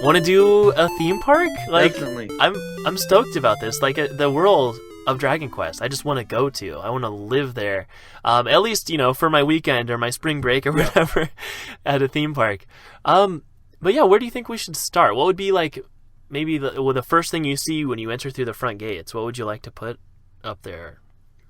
Want to do a theme park? Like, Definitely. I'm stoked about this. Like the world of Dragon Quest, I just want to go to. I want to live there, at least for my weekend or my spring break or whatever, at a theme park. But yeah, where do you think we should start? What would be like maybe the first thing you see when you enter through the front gates? What would you like to put up there?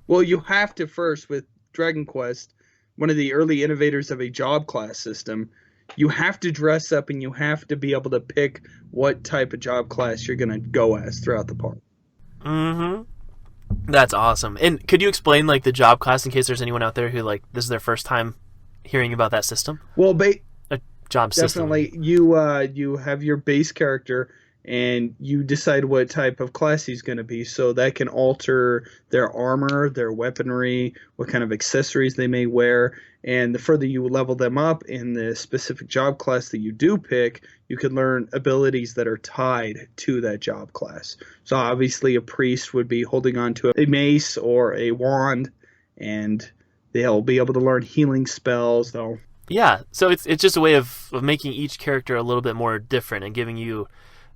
Well, you have to first, with Dragon Quest, one of the early innovators of a job class system, you have to dress up and you have to be able to pick what type of job class you're going to go as throughout the park. Mm-hmm. That's awesome. And could you explain like the job class in case there's anyone out there who like this is their first time hearing about that system? Well, a job system. Definitely. You have your base character and you decide what type of class he's going to be. So that can alter their armor, their weaponry, what kind of accessories they may wear. And the further you level them up in the specific job class that you do pick, you can learn abilities that are tied to that job class. So obviously a priest would be holding on to a mace or a wand, and they'll be able to learn healing spells. Yeah, so it's just a way of making each character a little bit more different and giving you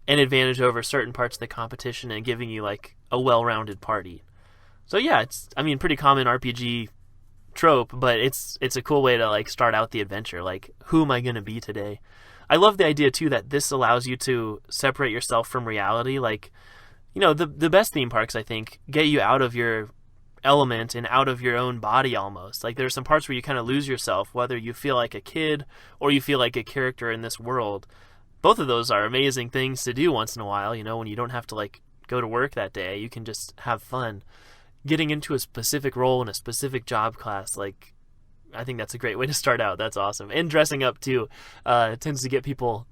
an advantage over certain parts of the competition and giving you like a well-rounded party. So yeah, it's pretty common RPG trope, but it's a cool way to like start out the adventure. Like, who am I going to be today? I love the idea too that this allows you to separate yourself from reality. Like, the best theme parks I think get you out of your element and out of your own body almost. Like there's some parts where you kind of lose yourself, whether you feel like a kid or you feel like a character in this world. Both of those are amazing things to do once in a while, when you don't have to like go to work that day. You can just have fun. Getting into a specific role in a specific job class, like, I think that's a great way to start out. That's awesome. And dressing up too tends to get people,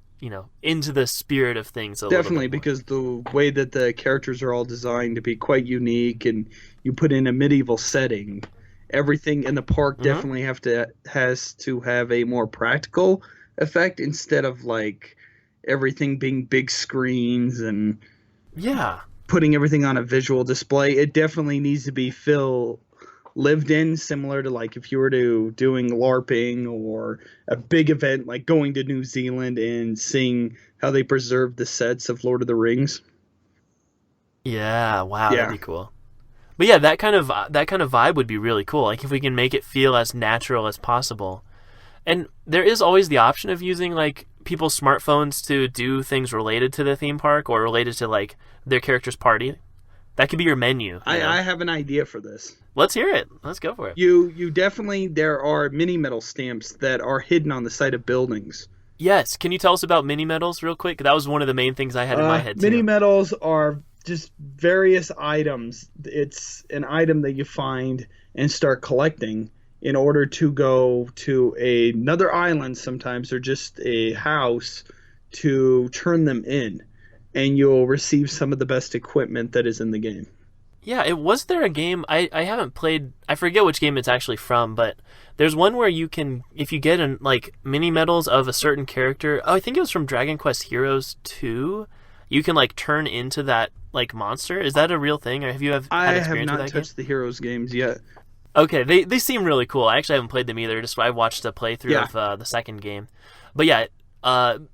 into the spirit of things a Definitely, little bit more. because the way that the characters are all designed to be quite unique, and you put in a medieval setting, everything in the park definitely has to have a more practical effect instead of like everything being big screens and putting everything on a visual display. It definitely needs to be lived in, similar to like if you were doing LARPing or a big event like going to New Zealand and seeing how they preserve the sets of Lord of the Rings. Yeah, wow, that'd be cool. But yeah, that kind of vibe would be really cool. Like if we can make it feel as natural as possible. And there is always the option of using like people's smartphones to do things related to the theme park or related to like their character's party. That could be your menu. I have an idea for this. Let's hear it. Let's go for it. You definitely, there are mini medal stamps that are hidden on the side of buildings. Yes. Can you tell us about mini medals real quick? That was one of the main things I had in my head too. Mini medals are just various items. It's an item that you find and start collecting in order to go to another island sometimes, or just a house, to turn them in. And you'll receive some of the best equipment that is in the game. Yeah, was there a game, I haven't played, I forget which game it's actually from, but there's one where you can, if you get like mini medals of a certain character, I think it was from Dragon Quest Heroes 2, you can like turn into that like monster. Is that a real thing, or have you had experience with that game? I have not touched the Heroes games yet. Okay, they seem really cool. I actually haven't played them either. I watched a playthrough of the second game. But yeah,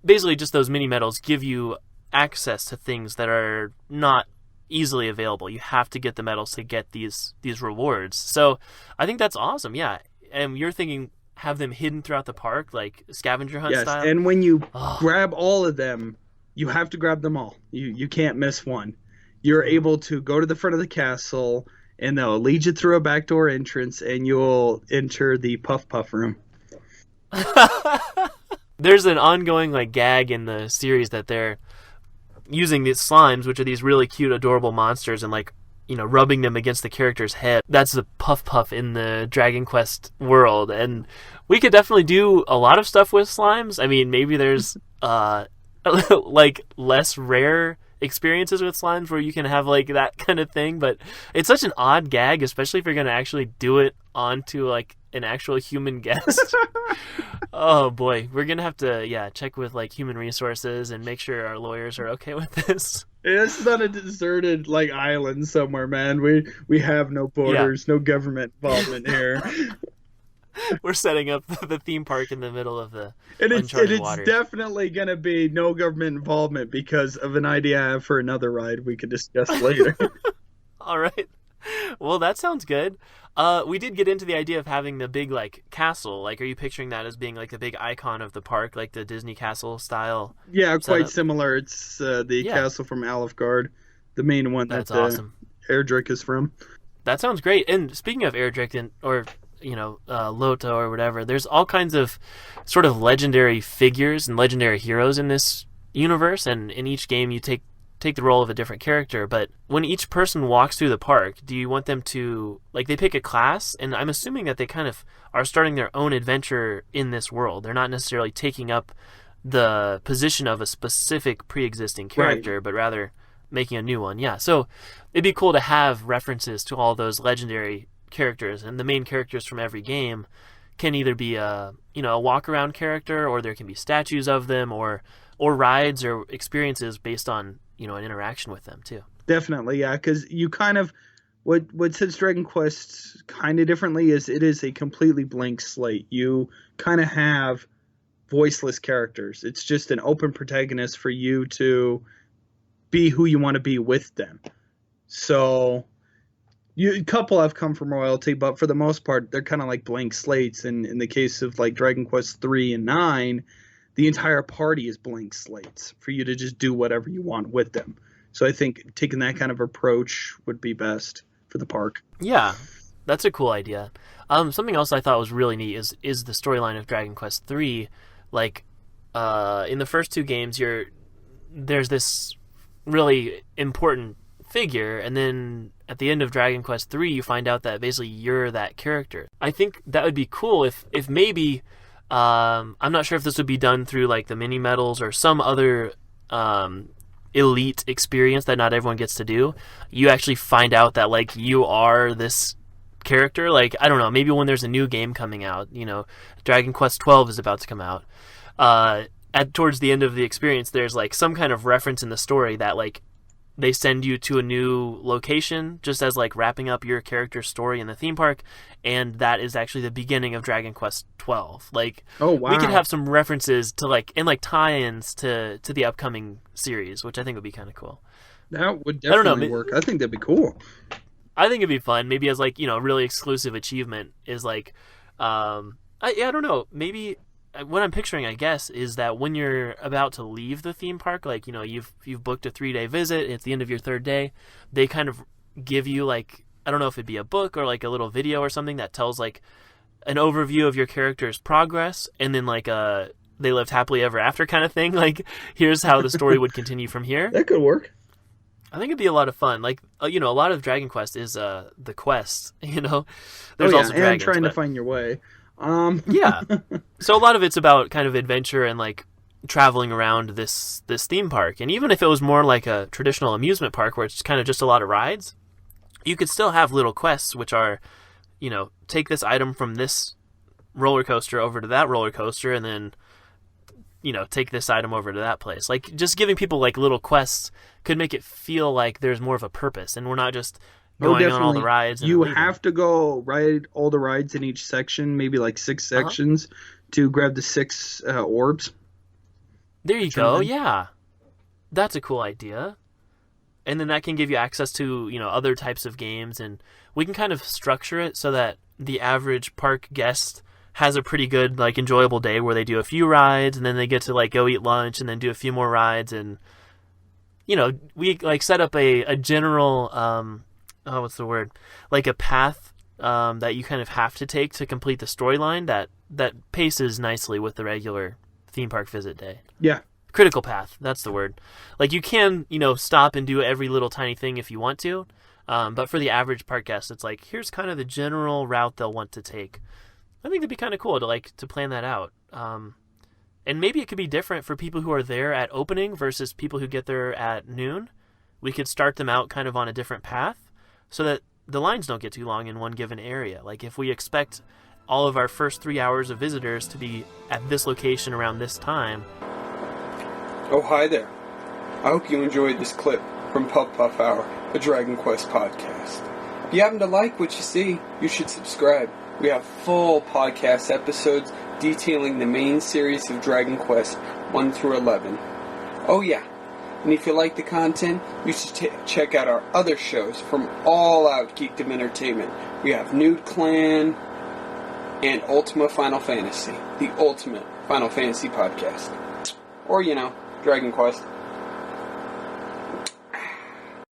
basically just those mini medals give you access to things that are not easily available. You have to get the medals to get these rewards. So I think that's awesome. Yeah, and you're thinking have them hidden throughout the park, like scavenger hunt style. Yes, and when you grab all of them, you have to grab them all. You can't miss one. You're able to go to the front of the castle, and they'll lead you through a backdoor entrance, and you'll enter the Puff Puff room. There's an ongoing like gag in the series that they're using these slimes, which are these really cute, adorable monsters, and like, rubbing them against the character's head. That's the Puff Puff in the Dragon Quest world, and we could definitely do a lot of stuff with slimes. I mean, maybe there's like less rare experiences with slimes where you can have like that kind of thing, but it's such an odd gag, especially if you're going to actually do it onto like an actual human guest. Oh boy, we're gonna have to check with like human resources and make sure our lawyers are okay with this. It's not a deserted like island somewhere, man. We have no borders, no government involvement here. We're setting up the theme park in the middle of the And uncharted it's waters. definitely going to be no government involvement because of an idea I have for another ride we could discuss later. All right. Well, that sounds good. We did get into the idea of having the big like castle. Like, are you picturing that as being like the big icon of the park, like the Disney castle style? Yeah, quite setup? similar. It's the Yeah, castle from Alfgard, the main one that that's awesome. Erdrick is from. That sounds great. And speaking of Erdrick or Lota or whatever, there's all kinds of sort of legendary figures and legendary heroes in this universe. And in each game, you take the role of a different character. But when each person walks through the park, do you want them to like they pick a class? And I'm assuming that they kind of are starting their own adventure in this world. They're not necessarily taking up the position of a specific pre-existing character, Right. but rather making a new one. Yeah, so it'd be cool to have references to all those legendary characters, and the main characters from every game can either be a walk around character, or there can be statues of them, or rides or experiences based on an interaction with them too. Definitely, yeah, because you kind of what sets Dragon Quest kind of differently is it is a completely blank slate. You kind of have voiceless characters. It's just an open protagonist for you to be who you want to be with them. So a couple have come from royalty, but for the most part, they're kind of like blank slates. And in the case of like Dragon Quest 3 and 9, the entire party is blank slates for you to just do whatever you want with them. So I think taking that kind of approach would be best for the park. Yeah, that's a cool idea. Something else I thought was really neat is the storyline of Dragon Quest 3. Like, in the first two games, there's this really important figure, and then at the end of Dragon Quest 3, you find out that basically you're that character. I think that would be cool if maybe I'm not sure if this would be done through like the mini medals or some other elite experience that not everyone gets to do. You actually find out that like you are this character. Like, I don't know, maybe when there's a new game coming out, Dragon Quest 12 is about to come out. Towards the end of the experience, there's like some kind of reference in the story that like they send you to a new location just as like wrapping up your character's story in the theme park, and that is actually the beginning of Dragon Quest 12. Like, Oh, wow. we could have some references to like and like tie-ins to the upcoming series, which I think would be kind of cool. That would I don't know, definitely work. I think that'd be cool. I think it'd be fun. Maybe as like a really exclusive achievement is like, I don't know. Maybe what I'm picturing, I guess, is that when you're about to leave the theme park, like you've booked a 3-day visit. At the end of your third day, they kind of give you like, I don't know if it'd be a book or like a little video or something that tells like an overview of your character's progress, and then like they lived happily ever after kind of thing. Like, here's how the story would continue from here. That could work. I think it'd be a lot of fun. Like, a lot of Dragon Quest is the quest. There's Oh, yeah, also dragons, and trying to but- find your way. Yeah. So a lot of it's about kind of adventure and like traveling around this theme park. And even if it was more like a traditional amusement park where it's kind of just a lot of rides, you could still have little quests, which are, take this item from this roller coaster over to that roller coaster, and then, take this item over to that place. Like, just giving people like little quests could make it feel like there's more of a purpose, and we're not just going on all the rides. And You leaving. have to go ride all the rides in each section, maybe like 6 sections, to grab the 6 orbs. There you go. something. Yeah, that's a cool idea. And then that can give you access to other types of games, and we can kind of structure it so that the average park guest has a pretty good like enjoyable day where they do a few rides, and then they get to like go eat lunch and then do a few more rides, and we like set up a general what's the word, like a path that you kind of have to take to complete the storyline that paces nicely with the regular theme park visit day. Yeah. Critical path, that's the word. Like, you can stop and do every little tiny thing if you want to, but for the average park guest, it's like, here's kind of the general route they'll want to take. I think it'd be kind of cool to plan that out. And maybe it could be different for people who are there at opening versus people who get there at noon. We could start them out kind of on a different path so that the lines don't get too long in one given area. Like, if we expect all of our first 3 hours of visitors to be at this location around this time. Oh, hi there. I hope you enjoyed this clip from Puff Hour, a Dragon Quest podcast. If you happen to like what you see, you should subscribe. We have full podcast episodes detailing the main series of Dragon Quest 1 through 11. Oh yeah, and if you like the content, you should check out our other shows from All Out Geekdom Entertainment. We have Nude Clan and Ultima Final Fantasy, the ultimate Final Fantasy podcast. Or, Dragon Quest.